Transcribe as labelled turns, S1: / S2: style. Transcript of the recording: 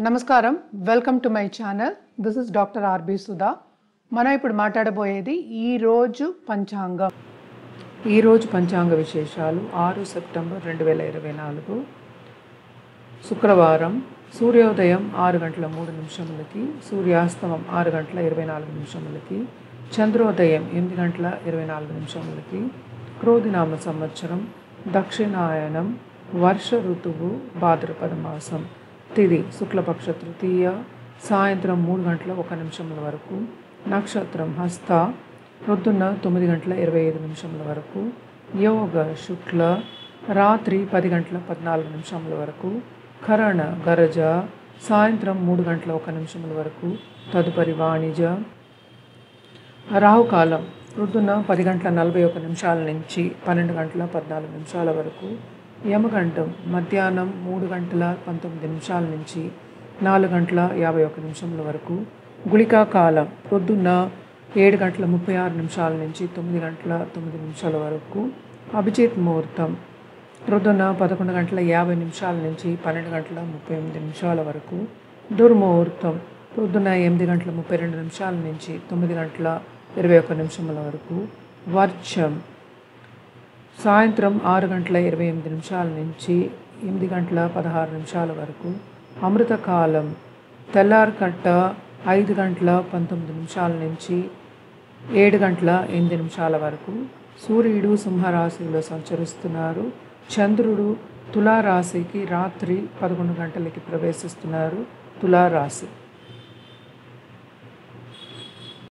S1: నమస్కారం, welcome to my channel. This is doctor R B Sudha. మనం ఇప్పుడు మాట్లాడబోయేది ఈరోజు పంచాంగ విశేషాలు. 6 సెప్టెంబర్ 2024 శుక్రవారం. సూర్యోదయం 6 గంటల 3 నిమిషములకి, సూర్యాస్తమం 6 గంటల 24 నిమిషములకి, చంద్రోదయం 8 గంటల 24 నిమిషములకి, క్రోధినామ సంవత్సరం, దక్షిణాయనం, వర్ష ఋతువు, భాద్రపద మాసం. తిథి శుక్లపక్ష తృతీయ, సాయంత్రం 3 గంటల 1 నిమిషముల వరకు. నక్షత్రం హస్త, ప్రొద్దున్న 9 గంటల 25 నిమిషముల వరకు. యోగ శుక్ల, రాత్రి 10 గంటల 14 నిమిషముల వరకు. కరణ గరజ, సాయంత్రం 3 గంటల 1 నిమిషముల వరకు. తదుపరి వాణిజ. రాహుకాలం ప్రొద్దున్న 10 గంటల 41 నిమిషాల నుంచి 12 గంటల 14 నిమిషాల వరకు. యమగండం మధ్యాహ్నం 3 గంటల 19 నిమిషాల నుంచి 4 గంటల 51 నిమిషముల వరకు. గుళికా కాలం ప్రొద్దున్న 7 గంటల 36 నిమిషాల నుంచి 9 గంటల 9 నిమిషాల వరకు. అభిజిత్ ముహూర్తం ప్రొద్దున్న 11 గంటల 50 నిమిషాల నుంచి 12 గంటల 38 నిమిషాల వరకు. దుర్ముహూర్తం ప్రొద్దున్న 8 గంటల 32 నిమిషాల నుంచి 9 గంటల 21 నిమిషముల వరకు. వర్షం సాయంత్రం 6 గంటల 28 నిమిషాల నుంచి 8 గంటల 16 నిమిషాల వరకు. అమృతకాలం తెల్లారకట్ట 5 గంటల 19 నిమిషాల నుంచి 7 గంటల 8 నిమిషాల వరకు. సూర్యుడు సింహరాశిలో సంచరిస్తున్నారు. చంద్రుడు తులారాశికి రాత్రి 11 గంటలకి ప్రవేశిస్తున్నారు. తులారాశి